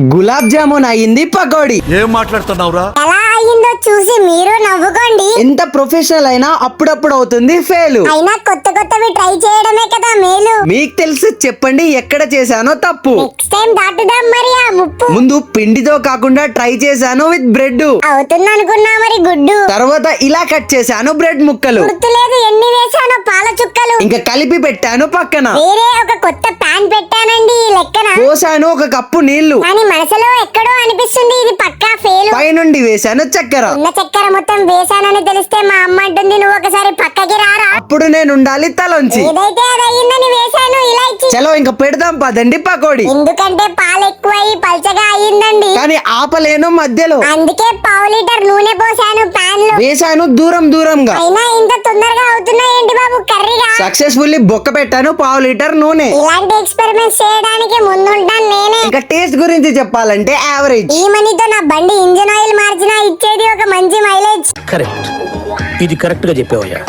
గులాబ్ జామున్ అయింది పకోడీ. ఏం మాట్లాడుతున్నావురా? ఎలా అయ్యిందో చూసి మీరు నవ్వుకోండి. ఎంత ప్రొఫెషనల్ అయినా అప్పుడప్పుడు అవుతుంది ఫెయిల్. అయినా కొత్త కొత్తవి ట్రై చేయడమే కదా మేలు. మీకు తెలిసి చెప్పండి ఎక్కడ చేశానో తప్పు. నెక్స్ట్ టైం దాటుదాం మరి ఆ ముప్పు. ముందు పిండితో కాకుండా ట్రై చేశాను విత్ బ్రెడ్. అవుతుందనుకున్నా మరి గుడ్డు. తర్వాత ఇలా కట్ చేశాను బ్రెడ్ ముక్కలు. గుర్తులేదు ఎన్ని వేసానో పాల చుక్కలు. ఇంకా కలిపి పెట్టాను పక్కన. వేరే ఒక కొత్త ప్యాన్ పెట్టానండి ఈ లెక్కన. పోసాను ఒక కప్పు నీళ్లు. కానీ మనసులో ఎక్కడో అనిపిస్తుంది ఇది పక్కా ఫెయిల్. పైనుండి వేశాను చక్కెర. ఉన్న చక్కెర మొత్తం వేసానని తెలిస్తే మా అమ్మ అంటుంది నువ్వు ఒకసారి పక్కకి రారా. అప్పుడు నేను ఉండాలి తలంచి. ఏదైతే అది అయ్యిందని వేసాను ఇలా ఇచ్చి. చలో ఇంకా పెడదాం పదండి పకోడీ. ఎందుకంటే పాలు ఎక్కువై పల్చగా అయ్యిందండి. కానీ ఆపలేను మధ్యలో. అందుకే పావు లీటర్ నూనె పోసాను ప్యాన్ లో. వేశాను దూరంగా. అయినా ఇంత తొందరగా అవుతున్నాయేంటి బాబు కర్రీగా. సక్సెస్ఫుల్లీ బొక్క పెట్టాను పావు లీటర్ నూనె. ఇలాంటి ఎక్స్పెరిమెంట్స్ చేయడానికి ముందుంటాను నేనే. ఇంకా టేస్ట్ గురించి చెప్పాలంటే యావరేజ్. ఈ మనీతో నా బండి ఇంజిన్ ఆయిల్ మార్చినా ఇచ్చేది ఒక మంచి మైలేజ్. కరెక్ట్, ఇది కరెక్ట్ గా చెప్పావయ్యా.